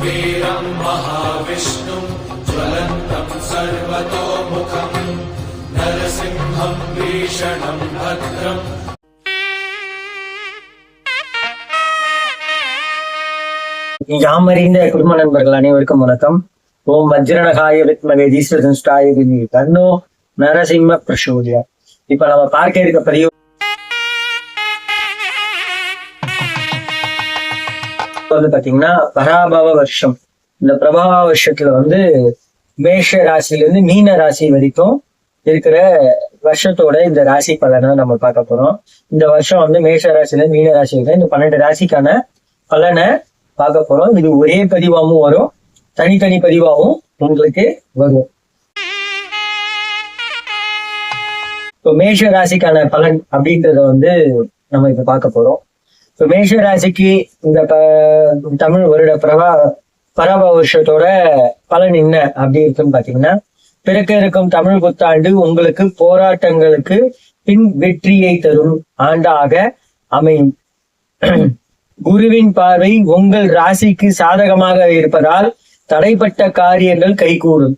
वीरं महाविष्णुं ज्वलन्तं सर्वतोमुखं नरसिंहं भीषणं भद्रम् யாமறிந்த குடும்ப நண்பர்கள் அனைவருக்கும் வணக்கம். ஓம் வஜ்ரநகாய வித்மகே தீஸ்வரன்ஸ்டாய திமி தன்னோ நரசிம்ம பிரசோதயா. இப்ப நம்ம பார்க்க இருக்க பதிவு வந்து பாத்தீங்கன்னா பராபவ வருஷம். இந்த பிரபாவ வருஷத்துல வந்து மேஷ ராசியில இருந்து மீன ராசி வரைக்கும் இருக்கிற வருஷத்தோட இந்த ராசி பலனை நம்ம பார்க்க போறோம். இந்த வருஷம் வந்து மேஷ ராசியில இருந்து மீன ராசி வரைக்கும் இந்த 12 ராசிக்கான பலனை பார்க்க போறோம். இது ஒரே பதிவாகவும் வரும், தனித்தனி பதிவாகவும் உங்களுக்கு வரும். இப்போ மேஷ ராசிக்கான பலன் அப்படின்றத வந்து நம்ம இப்ப பார்க்க போறோம். இப்போ மேஷ ராசிக்கு இந்த தமிழ் வருட பராப வருஷத்தோட பலன் என்ன அப்படி இருக்குன்னு பாத்தீங்கன்னா, பிறக்க இருக்கும் தமிழ் புத்தாண்டு உங்களுக்கு போராட்டங்களுக்கு பின் வெற்றியை தரும் ஆண்டாக அமையும். குருவின் பார்வை உங்கள் ராசிக்கு சாதகமாக இருப்பதால் தடைப்பட்ட காரியங்கள் கைகூடும்.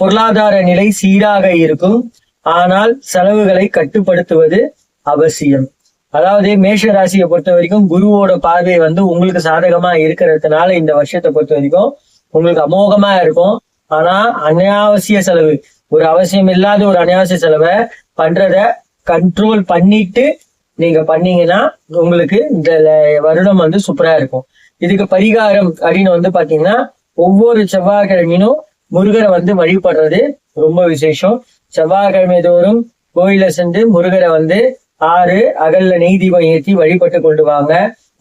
பொருளாதார நிலை சீராக இருக்கும், ஆனால் செலவுகளை கட்டுப்படுத்துவது அவசியம். அதாவது மேஷ ராசியை பொறுத்த வரைக்கும் குருவோட பார்வை வந்து உங்களுக்கு சாதகமா இருக்கிறதுனால இந்த வருஷத்தை பொறுத்த வரைக்கும் உங்களுக்கு அமோகமா இருக்கும். ஆனா அனாவசிய செலவு, ஒரு அவசியம் இல்லாத ஒரு அனாவசிய செலவை பண்றத கண்ட்ரோல் பண்ணிட்டு நீங்க பண்ணீங்கன்னா உங்களுக்கு இந்த வருடம் வந்து சூப்பரா இருக்கும். இதுக்கு பரிகாரம் அப்படின்னு வந்து பாத்தீங்கன்னா, ஒவ்வொரு செவ்வாய்க்கிழமையும் முருகரை வந்து வழிபடுறது ரொம்ப விசேஷம். செவ்வாய்க்கிழமை தோறும் கோயில சென்று முருகரை வந்து 6 அகல்ல நெய் தீபம் ஏற்றி வழிபட்டு கொண்டு வாங்க.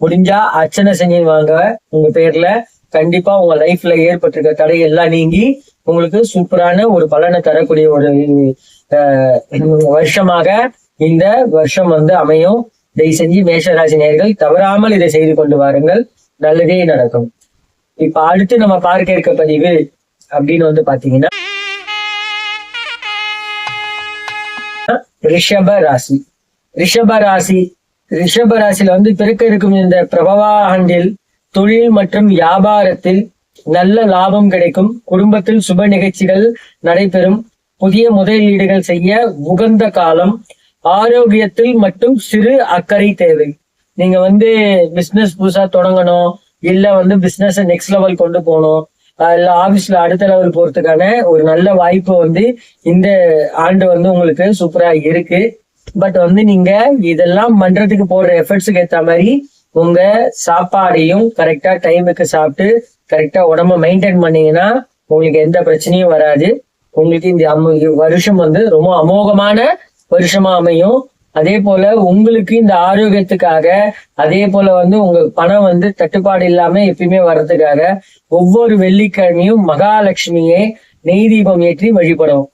முடிஞ்சா அர்ச்சனை செஞ்சு வாங்க. உங்க பேர்ல கண்டிப்பா உங்க லைஃப்ல ஏற்பட்டிருக்க தடை எல்லாம் நீங்கி உங்களுக்கு சூப்பரான ஒரு பலனை தரக்கூடிய ஒரு வருஷமாக இந்த வருஷம் வந்து அமையும். தயவு செஞ்சு மேஷராசி நேயர்கள் தவறாமல் இதை செய்து கொண்டு வாருங்கள், நல்லதே நடக்கும். இப்ப அடுத்து நம்ம பார்க்க இருக்க பதிவு அப்படின்னு வந்து பாத்தீங்கன்னா, ரிஷப ராசி. ரிஷப ராசியில வந்து பிறக்க இருக்கும் இந்த பிரபவா ஆண்டில் தொழில் மற்றும் வியாபாரத்தில் நல்ல லாபம் கிடைக்கும். குடும்பத்தில் சுப நிகழ்ச்சிகள் நடைபெறும். புதிய முதலீடுகள் செய்ய உகந்த காலம். ஆரோக்கியத்தில் மட்டும் சிறு அக்கறை தேவை. நீங்க வந்து பிசினஸ் புதுசா தொடங்கணும், இல்ல வந்து பிசினஸ் நெக்ஸ்ட் லெவல் கொண்டு போகணும், இல்ல ஆபீஸ்ல அடுத்த லெவல் போறதுக்கான ஒரு நல்ல வாய்ப்பு வந்து இந்த ஆண்டு வந்து உங்களுக்கு சூப்பரா இருக்கு. பட் வந்து நீங்க இதெல்லாம் பண்றதுக்கு போடுற எஃபர்ட்ஸுக்கு ஏற்ற மாதிரி உங்க சாப்பாடையும் கரெக்டா டைமுக்கு சாப்பிட்டு கரெக்டா உடம்ப மெயின்டைன் பண்ணீங்கன்னா உங்களுக்கு எந்த பிரச்சனையும் வராது. உங்களுக்கு இந்த வருஷம் வந்து ரொம்ப அமோகமான வருஷமா அமையும். அதே போல உங்களுக்கு இந்த ஆரோக்கியத்துக்காக, அதே போல வந்து உங்க பணம் வந்து தட்டுப்பாடு இல்லாம எப்பயுமே வர்றதுக்காக ஒவ்வொரு வெள்ளிக்கிழமையும் மகாலட்சுமியை நெய் தீபம் ஏற்றி வழிபடும்.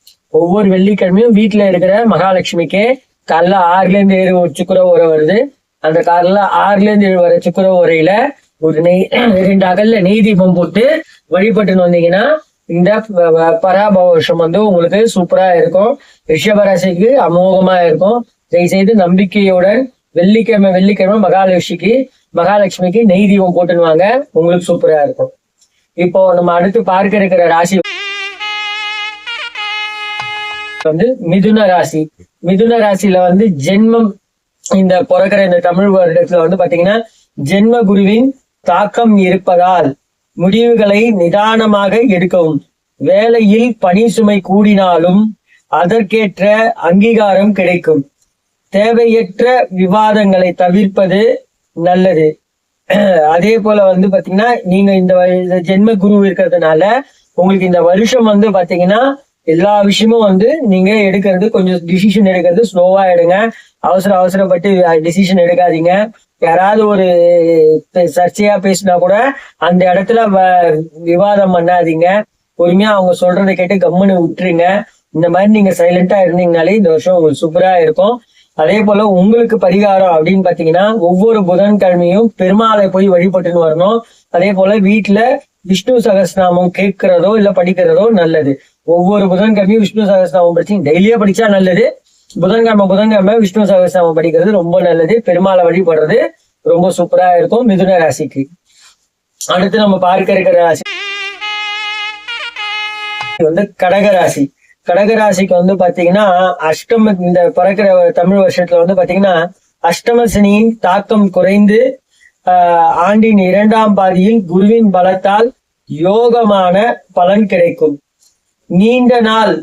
ஒவ்வொரு வெள்ளிக்கிழமையும் வீட்டுல இருக்கிற மகாலட்சுமிக்கு காலைல 6ல இருந்து 7 சுக்கர உரை வருது. அந்த காலைல 6ல இருந்து 7 வர சுக்கர உரையில ஒரு 2 அகல்ல நெய் தீபம் போட்டு வழிபட்டுன்னு வந்தீங்கன்னா இந்த பராபவ வருஷம் வந்து உங்களுக்கு சூப்பரா இருக்கும். ரிஷபராசிக்கு அமோகமா இருக்கும். தயவுசெய்து நம்பிக்கையுடன் வெள்ளிக்கிழமை மகாலட்சுமிக்கு நெய் தீபம் போட்டுனுவாங்க, உங்களுக்கு சூப்பரா இருக்கும். இப்போ நம்ம அடுத்து பார்க்க இருக்கிற ராசி வந்து மிதுன ராசி. மிதுன ராசியில வந்து ஜென்மம் இந்த பிறக்கிற இந்த தமிழ் வருடத்துல வந்து பாத்தீங்கன்னா ஜென்ம குருவின் தாக்கம் இருப்பதால் முடிவுகளை நிதானமாக எடுக்கவும். வேலையில் பணி சுமை கூடினாலும் அதற்கேற்ற அங்கீகாரம் கிடைக்கும். தேவையற்ற விவாதங்களை தவிர்ப்பது நல்லது. அதே போல வந்து பாத்தீங்கன்னா நீங்க இந்த ஜென்ம குரு இருக்கிறதுனால உங்களுக்கு இந்த வருஷம் வந்து பாத்தீங்கன்னா எல்லா விஷயமும் வந்து நீங்க எடுக்கிறது கொஞ்சம் டிசிஷன் எடுக்கிறது ஸ்லோவா எடுங்க. அவசரப்பட்டு டிசிஷன் எடுக்காதீங்க. யாராவது ஒரு சர்ச்சையா பேசினா கூட அந்த இடத்துல விவாதம் பண்ணாதீங்க. பொறுமையா அவங்க சொல்றதை கேட்டு கம்முன்னு விட்டுருங்க. இந்த மாதிரி நீங்க சைலண்டா இருந்தீங்கனாலே இந்த வருஷம் உங்களுக்கு சூப்பரா இருக்கும். அதே போல உங்களுக்கு பரிகாரம் அப்படின்னு பாத்தீங்கன்னா, ஒவ்வொரு புதன்கிழமையும் பெருமாளை போய் வழிபட்டுன்னு வரணும். அதே போல வீட்டுல விஷ்ணு சகஸ்ரநாமம் கேட்கிறதோ இல்ல படிக்கிறதோ நல்லது. ஒவ்வொரு புதன்கிழமையும் விஷ்ணு சகஸ்ரநாமம் படிச்சு டெய்லியே படிச்சா நல்லது. புதன்கிழமை விஷ்ணு சகஸ்ரநாமம் படிக்கிறது ரொம்ப நல்லது. பெருமாளை வழிபடுறது ரொம்ப சூப்பரா இருக்கும் மிதுன ராசிக்கு. அடுத்து நம்ம பார்க்க இருக்கிற ராசி வந்து கடகராசி. கடகராசிக்கு வந்து பாத்தீங்கன்னா அஷ்டம, இந்த பிறக்கிற தமிழ் வருஷத்துல வந்து பாத்தீங்கன்னா அஷ்டம சனியின் தாக்கம் குறைந்து ஆண்டின் 2ஆம் பாதியில் குருவின் பலத்தால் யோகமான பலன் கிடைக்கும். நீண்ட நாள்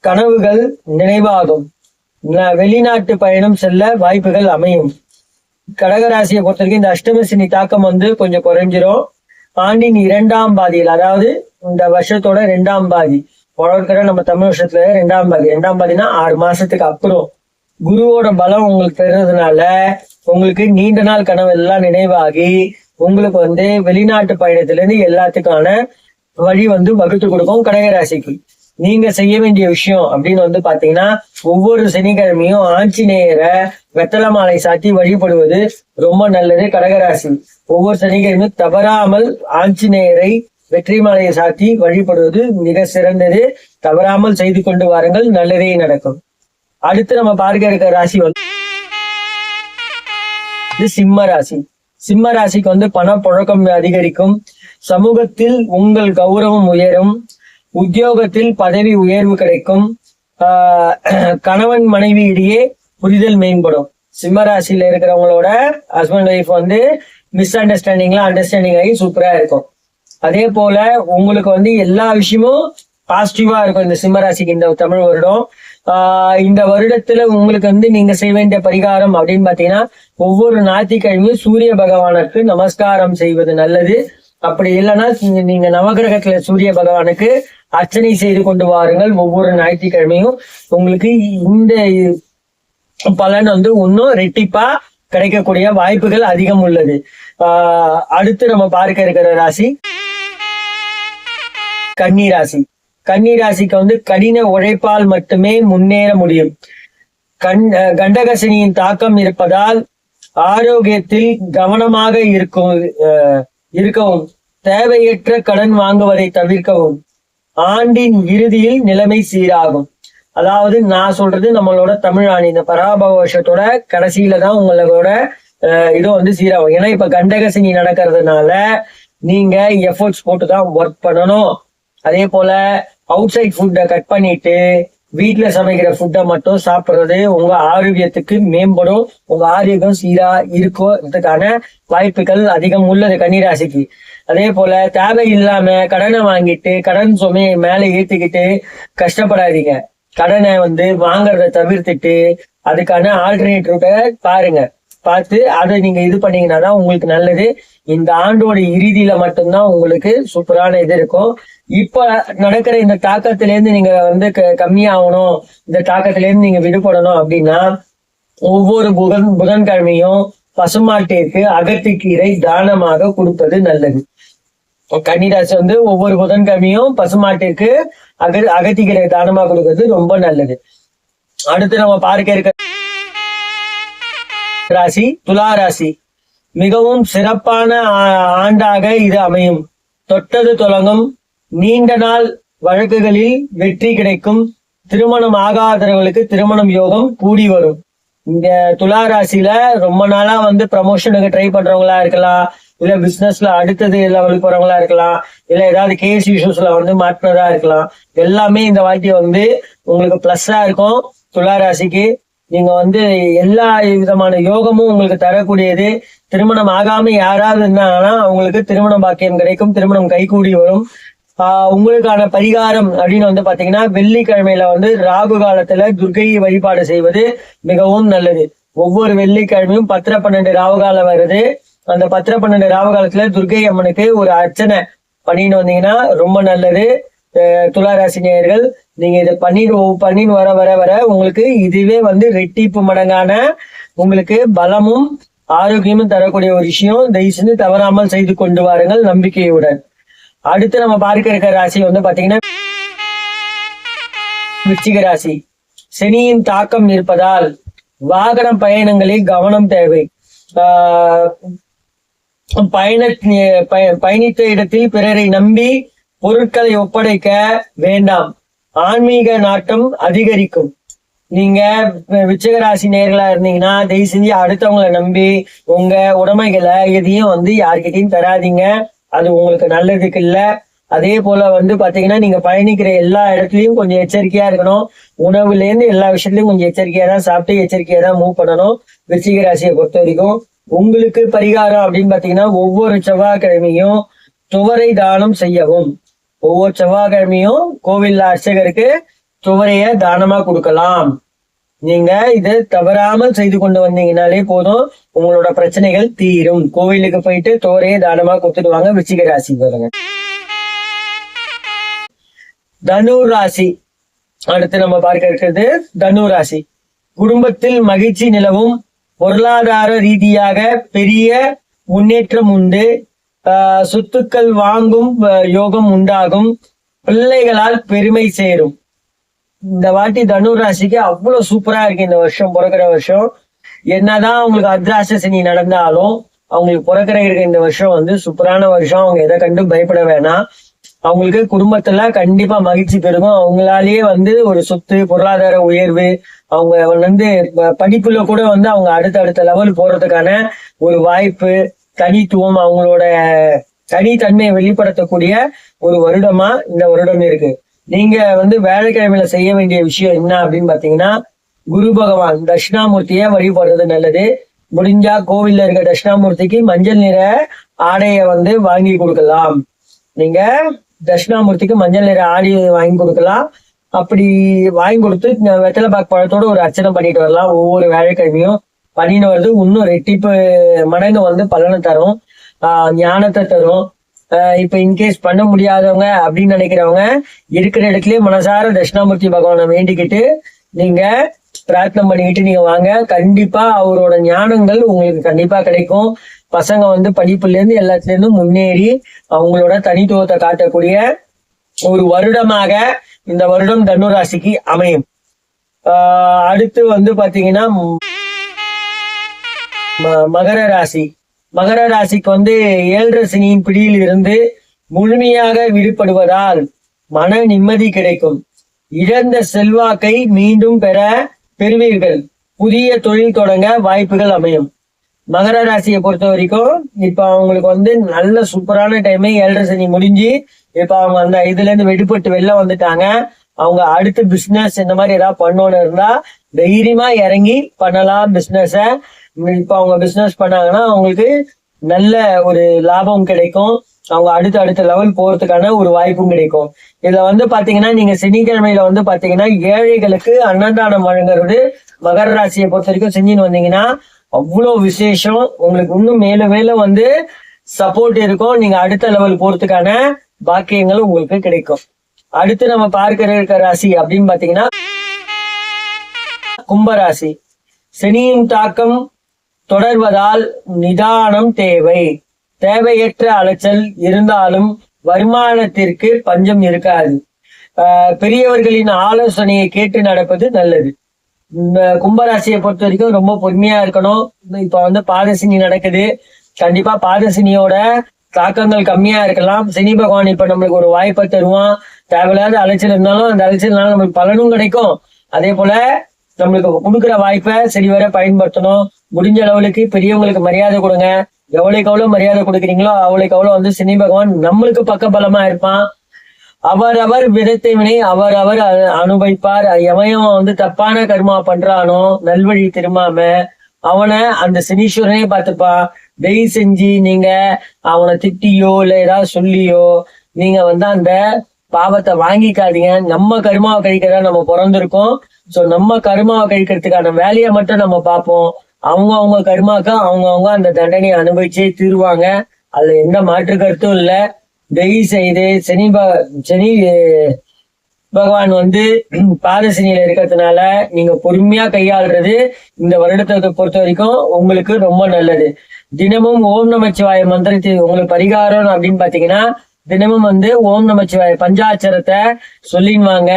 கனவுகள் நினைவாகும். வெளிநாட்டு பயணம் செல்ல வாய்ப்புகள் அமையும். கடகராசியை பொறுத்த வரைக்கும் இந்த அஷ்டம சனி தாக்கம் வந்து கொஞ்சம் குறைஞ்சிரும். ஆண்டின் 2ஆம் பாதியில், அதாவது இந்த வருஷத்தோட 2ஆம் பாதி, வளர்க்கிற நம்ம தமிழ் வருஷத்துல 2ஆம் பாதி, 2ஆம் பாதினா 6 மாசத்துக்கு அப்புறம் குருவோட பலம் உங்களுக்கு பெறுறதுனால உங்களுக்கு நீண்ட நாள் கனவு எல்லாம் நினைவாகி உங்களுக்கு வந்து வெளிநாட்டு பயணத்துல இருந்து எல்லாத்துக்கான வழி வந்து வகுத்து கொடுக்கும். கடகராசிக்கு நீங்க செய்ய வேண்டிய விஷயம் அப்படின்னு வந்து பாத்தீங்கன்னா, ஒவ்வொரு சனிக்கிழமையும் ஆஞ்சநேயரை வெத்தலை மாலை சாத்தி வழிபடுவது ரொம்ப நல்லது. கடகராசி ஒவ்வொரு சனிக்கிழமையும் தவறாமல் ஆஞ்சநேயரை வெற்றி மாலையை சாத்தி வழிபடுவது மிக சிறந்தது. தவறாமல் செய்து கொண்டு வாருங்கள், நல்லதே நடக்கும். அடுத்து நம்ம பார்க்க இருக்கிற ராசி வந்து சிம்ம ராசி. சிம்ம ராசிக்கு வந்து பணப்புழக்கம் அதிகரிக்கும். சமூகத்தில் உங்கள் கௌரவம் உயரும். உத்தியோகத்தில் பதவி உயர்வு கிடைக்கும். கணவன் மனைவி இடையே புரிதல் மேம்படும். சிம்ம ராசியில இருக்கிறவங்களோட ஹஸ்பண்ட் ஒய்ஃப் வந்து மிஸ் அண்டர்ஸ்டாண்டிங்லாம் அண்டர்ஸ்டாண்டிங் ஆகி சூப்பரா இருக்கும். அதே போல உங்களுக்கு வந்து எல்லா விஷயமும் பாசிட்டிவா இருக்கும் இந்த சிம்ம ராசிக்கு இந்த தமிழ் வருடம். இந்த வருடத்துல உங்களுக்கு வந்து நீங்க செய்ய வேண்டிய பரிகாரம் அப்படின்னு பாத்தீங்கன்னா, ஒவ்வொரு ஞாயிற்றுக்கிழமையும் சூரிய பகவானுக்கு நமஸ்காரம் செய்வது நல்லது. அப்படி இல்லைன்னா நீங்க நவகிரகத்துல சூரிய பகவானுக்கு அர்ச்சனை செய்து கொண்டு வாருங்கள். ஒவ்வொரு ஞாயிற்றுக்கிழமையும் உங்களுக்கு இந்த பலன் வந்து இன்னும் ரெட்டிப்பா கிடைக்கக்கூடிய வாய்ப்புகள் அதிகம் உள்ளது. அடுத்து நம்ம பார்க்க இருக்கிற ராசி கன்னி ராசி. கன்னி ராசிக்கு வந்து கடின உழைப்பால் மட்டுமே முன்னேற முடியும். கண்டகசனியின் தாக்கம் இருப்பதால் ஆரோக்கியத்தில் கவனமாக இருக்கவும், தேவையற்ற கடன் வாங்குவதை தவிர்க்கவும். ஆண்டின் இறுதியில் நிலைமை சீராகும். அதாவது நான் சொல்றது நம்மளோட தமிழ் ஆண்டு இந்த பராபவ வருஷத்தோட கடைசியில தான் உங்களோட இது வந்து சீராகும். ஏன்னா இப்ப கண்டகசனி நடக்கிறதுனால நீங்க எஃபர்ட்ஸ் போட்டு தான் ஒர்க் பண்ணணும். அதே போல அவுட் சைட் ஃபுட்டை கட் பண்ணிட்டு வீட்டுல சமைக்கிற ஃபுட்டை மட்டும் சாப்பிடுறது உங்க ஆரோக்கியத்துக்கு மேம்படும். உங்க ஆரோக்கியம் சீரா இருக்கிறதுக்கான வாய்ப்புகள் அதிகம் உள்ளது கன்னிராசிக்கு. அதே போல தேவையில்லாம கடனை வாங்கிட்டு கடன் சுமையை மேல ஏத்துக்கிட்டு கஷ்டப்படாதீங்க. கடனை வந்து வாங்குறத தவிர்த்துட்டு அதுக்கான ஆல்டர்னேட் ரூட்டை பாருங்க. பார்த்து அதை நீங்க இது பண்ணீங்கன்னா தான் உங்களுக்கு நல்லது. இந்த ஆண்டோட இறுதியில மட்டும்தான் உங்களுக்கு சூப்பரான இது இருக்கும். இப்ப நடக்கிற இந்த தாக்கத்திலேருந்து நீங்க வந்து கம்மியாகணும், இந்த தாக்கத்திலேருந்து நீங்க விடுபடணும் அப்படின்னா ஒவ்வொரு புதன்கிழமையும் பசுமாட்டிற்கு அகத்திக்கீரை தானமாக கொடுப்பது நல்லது. கன்னிராசி வந்து ஒவ்வொரு புதன்கிழமையும் பசுமாட்டிற்கு அகத்திக்கீரை தானமாக கொடுப்பது ரொம்ப நல்லது. அடுத்து நம்ம பார்க்க இருக்க ராசி துலா ராசி. மிகவும் சிறப்பான ஆண்டாக இது அமையும். தொட்டது தொடங்கும். நீண்ட நாள் வழக்குகளில் வெற்றி கிடைக்கும். திருமணம் ஆகாதவர்களுக்கு திருமணம் யோகம் கூடி வரும். இந்த துலா ராசியில ரொம்ப நாளா வந்து ப்ரமோஷனுக்கு ட்ரை பண்றவங்களா இருக்கலாம், இல்ல பிசினஸ்ல அடுத்தது லெவலுக்கு போறவங்களா இருக்கலாம், இல்ல ஏதாவது கேஸ் இஷ்யூஸ்ல வந்து மாட்டினதா இருக்கலாம். எல்லாமே இந்த வாட்டி வந்து உங்களுக்கு பிளஸ்ஸா இருக்கும். துலா ராசிக்கு நீங்க வந்து எல்லா விதமான யோகமும் உங்களுக்கு தரக்கூடியது. திருமணம் ஆகாம யாராவது இருந்தாங்கன்னா அவங்களுக்கு திருமண பாக்கியம் கிடைக்கும், திருமணம் கைகூடி வரும். உங்களுக்கான பரிகாரம் அப்படின்னு வந்து பாத்தீங்கன்னா, வெள்ளிக்கிழமையில வந்து ராகு காலத்துல துர்க்கையை வழிபாடு செய்வது மிகவும் நல்லது. ஒவ்வொரு வெள்ளிக்கிழமையும் 10-12 ராகு காலம் வருது. அந்த 10-12 ராகு காலத்துல துர்க்கை அம்மனுக்கு ஒரு அர்ச்சனை பண்ணிட்டு வந்தீங்கன்னா ரொம்ப நல்லது. துளாராசி நேயர்கள் நீங்க இதை பண்ணின்னு வர வர வர உங்களுக்கு இதுவே வந்து ரெட்டிப்பு மடங்கான உங்களுக்கு பலமும் ஆரோக்கியமும் தரக்கூடிய ஒரு விஷயம். தயவு செஞ்சு தவறாமல் செய்து கொண்டு வாருங்கள் நம்பிக்கையுடன். அடுத்து நம்ம பார்க்க இருக்கிற ராசி வந்து பாத்தீங்கன்னா விருச்சிக ராசி. சனியின் தாக்கம் இருப்பதால் வாகன பயணங்களில் கவனம் தேவை. பயணித்த இடத்தில் பிறரை நம்பி பொருட்களை ஒப்படைக்க வேண்டாம். ஆன்மீக நாட்டம் அதிகரிக்கும். நீங்க விருச்சிக ராசி நேர்களா இருந்தீங்கன்னா தயவு செஞ்சு அடுத்தவங்களை நம்பி உங்க உடைமைகளை எதையும் வந்து யார்கிட்டயும் தராதீங்க. அது உங்களுக்கு நல்லதுக்கு இல்ல. அதே போல வந்து பாத்தீங்கன்னா நீங்க பயணிக்கிற எல்லா இடத்துலயும் கொஞ்சம் எச்சரிக்கையா இருக்கணும். உணவுல இருந்து எல்லா விஷயத்துலயும் கொஞ்சம் எச்சரிக்கையா தான் சாப்பிட்டு எச்சரிக்கையா தான் மூவ் பண்ணணும். விருச்சிக ராசியை பொறுத்த வரைக்கும் உங்களுக்கு பரிகாரம் அப்படின்னு பாத்தீங்கன்னா ஒவ்வொரு செவ்வாய்க்கிழமையும் துவரை தானம் செய்யவும். ஒவ்வொரு செவ்வாய்க்கிழமையும் கோவில் அர்ச்சகருக்கு துவரைய தானமா கொடுக்கலாம். நீங்க இது தவறாமல் செய்து கொண்டு வந்தீங்கன்னாலே போதும், உங்களோட பிரச்சனைகள் தீரும். கோவிலுக்கு போயிட்டு துவரைய தானமா கொடுத்துட்டு வாங்க. விருச்சிக ராசி பாருங்க. தனுர் ராசி அடுத்து நம்ம பார்க்க இருக்கிறது தனுர் ராசி. குடும்பத்தில் மகிழ்ச்சி நிலவும், பொருளாதார ரீதியாக பெரிய முன்னேற்றம் உண்டு, சொத்துக்கள் வாங்கும் யோகம் உண்டாகும், பிள்ளைகளால் பெருமை சேரும். இந்த வாட்டி தனுர் ராசிக்கு அவ்வளவு சூப்பரா இருக்கு இந்த வருஷம். பிறக்கிற வருஷம் என்னதான் அவங்களுக்கு அர்த்தாஷ்ட சனி நடந்தாலும் அவங்களுக்கு பிறக்கிற இருக்க இந்த வருஷம் வந்து சூப்பரான வருஷம். அவங்க எதை கண்டு பயப்பட வேணாம். அவங்களுக்கு குடும்பத்துல கண்டிப்பா மகிழ்ச்சி பெருகும். அவங்களாலேயே வந்து ஒரு சொத்து பொருளாதார உயர்வு, அவங்க வந்து படிப்புல கூட வந்து அவங்க அடுத்த லெவல் போறதுக்கான ஒரு வாய்ப்பு, தனித்துவம், அவங்களோட தனித்தன்மையை வெளிப்படுத்தக்கூடிய ஒரு வருடமா இந்த வருடம் இருக்கு. நீங்க வந்து வேலைக்கிழமையில செய்ய வேண்டிய விஷயம் என்ன அப்படின்னு பாத்தீங்கன்னா, குரு பகவான் தட்சிணாமூர்த்திய வழிபடுறது நல்லது. முடிஞ்சா கோவில்ல இருக்க தட்சிணாமூர்த்திக்கு மஞ்சள் நிற ஆடையை வந்து வாங்கி கொடுக்கலாம். நீங்க தட்சிணாமூர்த்திக்கு மஞ்சள் நிற ஆடையை வாங்கி கொடுக்கலாம். அப்படி வாங்கி கொடுத்து வெத்தலை பாக்கு பழத்தோட ஒரு அர்ச்சனை பண்ணிட்டு வரலாம். ஒவ்வொரு வேலைக்கிழமையும் பண்ணிட்டு வருது இன்னும் ரெட்டிப்பு மடங்கு வந்து பலனை தரும், ஞானத்தை தரும். இப்ப இன்கேஸ் பண்ண முடியாதவங்க அப்படின்னு நினைக்கிறவங்க இருக்கிற இடத்துலயே மனசார தட்சிணாமூர்த்தி பகவானை வேண்டிக்கிட்டு நீங்க பிரார்த்தனை பண்ணிக்கிட்டு நீங்க வாங்க. கண்டிப்பா அவரோட ஞானங்கள் உங்களுக்கு கண்டிப்பா கிடைக்கும். பசங்க வந்து படிப்புல இருந்து எல்லாத்துல இருந்தும் முன்னேறி அவங்களோட தனித்துவத்தை காட்டக்கூடிய ஒரு வருடமாக இந்த வருடம் தனுர் ராசிக்கு அமையும். அடுத்து வந்து பாத்தீங்கன்னா மகர ராசி. மகர ராசிக்கு வந்து 7 சனியின் பிடியில் இருந்து முழுமையாக விடுபடுவதால் மன நிம்மதி கிடைக்கும். இழந்த செல்வாக்கை மீண்டும் பெறுவீர்கள். புதிய தொழில் தொடங்க வாய்ப்புகள் அமையும். மகர ராசியை பொறுத்த வரைக்கும் இப்ப அவங்களுக்கு வந்து நல்ல சூப்பரான டைமே 7 சனி முடிஞ்சு இப்ப அவங்க அந்த இதுல இருந்து விடுபட்டு வெளில வந்துட்டாங்க. அவங்க அடுத்து பிசினஸ் இந்த மாதிரி ஏதாவது பண்ணோன்னு இருந்தா தைரியமா இறங்கி பண்ணலாம் பிசினஸ. இப்ப அவங்க பிசினஸ் பண்ணாங்கன்னா அவங்களுக்கு நல்ல ஒரு லாபம் கிடைக்கும். அவங்க அடுத்த லெவல் போறதுக்கான ஒரு வாய்ப்பும் கிடைக்கும். இதுல வந்து பாத்தீங்கன்னா நீங்க சனிக்கிழமையில வந்து பாத்தீங்கன்னா ஏழைகளுக்கு அன்னதானம் வழங்குறது மகர ராசியை பொறுத்த வரைக்கும் செஞ்சுன்னு வந்தீங்கன்னா அவ்வளவு விசேஷம். உங்களுக்கு இன்னும் மேல வந்து சப்போர்ட் இருக்கும். நீங்க அடுத்த லெவல் போறதுக்கான பாக்கியங்கள் உங்களுக்கு கிடைக்கும். அடுத்து நம்ம பார்க்க இருக்க ராசி அப்படின்னு பாத்தீங்கன்னா கும்பராசி. சனியின் தாக்கம் தொடர்வதால் நிதானம் தேவை. தேவையற்ற அலைச்சல் இருந்தாலும் வருமானத்திற்கு பஞ்சம் இருக்காது. பெரியவர்களின் ஆலோசனையை கேட்டு நடப்பது நல்லது. கும்பராசியை பொறுத்த வரைக்கும் ரொம்ப பொறுமையா இருக்கணும். இப்ப வந்து பாதசனி நடக்குது. கண்டிப்பா பாதசனியோட தாக்கங்கள் கம்மியா இருக்கலாம். சனி பகவான் இப்ப நம்மளுக்கு ஒரு வாய்ப்பை தருவான். தேவையில்லாத அலைச்சல் இருந்தாலும் அந்த அலைச்சல்னால நம்மளுக்கு பலனும் கிடைக்கும். அதே போல நம்மளுக்கு கொடுக்குற வாய்ப்பை சரிவர பயன்படுத்தணும். முடிஞ்ச அளவுக்கு பெரியவங்களுக்கு மரியாதை கொடுங்க. எவ்வளவுக்கு எவ்வளவு மரியாதை கொடுக்குறீங்களோ அவளுக்கு அவ்வளவு வந்து சனி பகவான் நம்மளுக்கு பக்க பலமா இருப்பான். அவரவர் விதத்தை வினை அவரவர் அனுபவிப்பார். எவன் வந்து தப்பான கர்மா பண்றானோ நல்வழி திரும்பாம அவனை அந்த சனீஸ்வரனே பார்த்துப்பான். தயவு செஞ்சு நீங்க அவனை திட்டியோ இல்ல ஏதாவது சொல்லியோ நீங்க வந்து அந்த பாவத்தை வாங்கிக்காதீங்க. நம்ம கர்மாவை கழிக்கிறதா நம்ம பிறந்திருக்கோம். சோ நம்ம கர்மாவை கழிக்கிறதுக்கான வேலையை மட்டும் நம்ம பார்ப்போம். அவங்க கர்மாக்க அவங்க அந்த தண்டனையை அனுபவிச்சே தீருவாங்க. அதுல எந்த மாற்று கருத்தும் இல்ல. தயவு செய்து சனி பகவான் வந்து பாதசனியில இருக்கிறதுனால நீங்க பொறுமையா கையாளுறது இந்த வருடத்தை பொறுத்த வரைக்கும் உங்களுக்கு ரொம்ப நல்லது. தினமும் ஓம் நமச்சிவாய மந்திரத்தை உங்களுக்கு பரிகாரம் அப்படின்னு பாத்தீங்கன்னா தினமும் வந்து ஓம் நமச்சிவாய பஞ்சாட்சரத்தை சொல்லிடுவாங்க.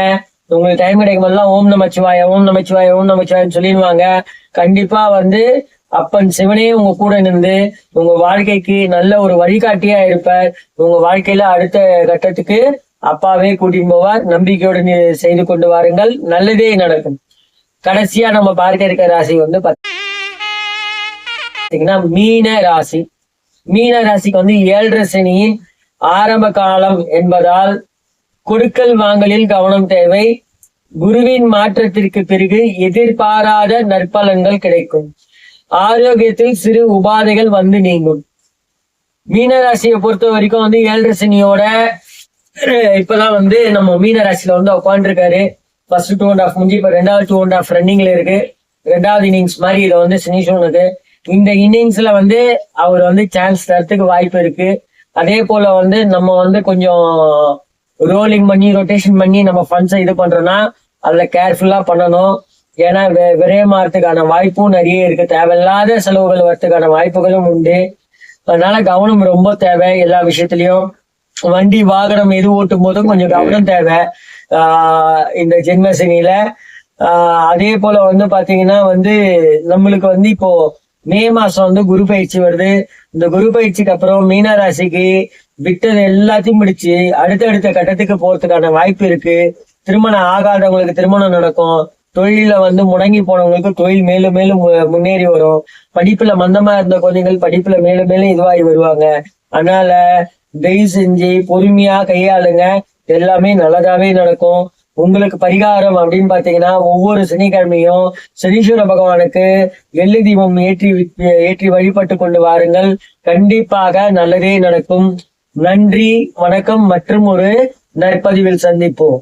உங்களுக்கு டைம் கிடைக்கும் போதெல்லாம் ஓம் நமச்சிவாய ஓம் நமச்சிவாய ஓம் நமச்சிவாயன்னு சொல்லிடுவாங்க. கண்டிப்பா வந்து அப்பன் சிவனே உங்க கூட நின்று உங்க வாழ்க்கைக்கு நல்ல ஒரு வழிகாட்டியா இருப்பார். உங்க வாழ்க்கையில அடுத்த கட்டத்துக்கு அப்பாவே கூட்டிட்டு போவார். நம்பிக்கையோடு செய்து கொண்டு வாருங்கள். நல்லதே நடக்கும். கடைசியா நம்ம பார்க்க இருக்க ராசி வந்து பாத்தீங்கன்னா மீன ராசி. மீன ராசிக்கு வந்து 7.5 சனியின் ஆரம்ப காலம் என்பதால் கொடுக்கல் வாங்கலில் கவனம் தேவை. குருவின் மாற்றத்திற்கு பிறகு எதிர்பாராத நற்பலன்கள் கிடைக்கும். ஆரோக்கியத்தில் சிறு உபாதைகள் வந்து நீங்கும். மீனராசியை பொறுத்த வரைக்கும் வந்து 7.5 சனியோட இப்பதான் வந்து நம்ம மீனராசியில வந்து உட்காந்துருக்காரு. ஃபர்ஸ்ட் 2.5 முடிஞ்சு இப்ப ரெண்டாவது 2.5 ரன்னிங்ல இருக்கு. ரெண்டாவது இன்னிங்ஸ் மாதிரி இதை வந்து சினிஷோனுக்கு இந்த இன்னிங்ஸ்ல வந்து அவர் வந்து சான்ஸ் தரத்துக்கு வாய்ப்பு இருக்கு. அதே போல வந்து நம்ம வந்து கொஞ்சம் ரோலிங் பண்ணி ரொட்டேஷன் பண்ணி நம்ம ஃபண்ட்ஸை இது பண்றோம்னா அதுல கேர்ஃபுல்லா பண்ணணும். ஏன்னா விரயமாறதுக்கான வாய்ப்பும் நிறைய இருக்கு. தேவையில்லாத செலவுகள் வரதுக்கான வாய்ப்புகளும் உண்டு. அதனால கவனம் ரொம்ப தேவை. எல்லா விஷயத்திலயும் வண்டி வாகனம் எது ஓட்டும் போதும் கொஞ்சம் கவனம் தேவை இந்த ஜென்மசனியில. அதே போல வந்து பாத்தீங்கன்னா வந்து நம்மளுக்கு வந்து இப்போ மே மாசம் வந்து குரு பயிற்சி வருது. இந்த குரு பயிற்சிக்கு அப்புறம் மீன ராசிக்கு விட்டது எல்லாத்தையும் முடிச்சு அடுத்தடுத்த கட்டத்துக்கு போறதுக்கான வாய்ப்பு இருக்கு. திருமணம் ஆகாதவங்களுக்கு திருமணம் நடக்கும். தொழில வந்து முடங்கி போனவங்களுக்கு தொழில் மேலும் மேலும் முன்னேறி வரும். படிப்புல மந்தமா இருந்த குழந்தைகள் படிப்புல மேலும் மேலும் இதுவாகி வருவாங்க. அதனால தயவு செஞ்சு பொறுமையா கையாளுங்க. எல்லாமே நல்லதாவே நடக்கும். உங்களுக்கு பரிகாரம் அப்படின்னு பாத்தீங்கன்னா ஒவ்வொரு சனிக்கிழமையும் சனீஸ்வர பகவானுக்கு எள்ளு தீபம் ஏற்றி வழிபட்டு கொண்டு வாருங்கள். கண்டிப்பாக நல்லதே நடக்கும். நன்றி, வணக்கம். மற்றும் ஒரு நற்பதிவில் சந்திப்போம்.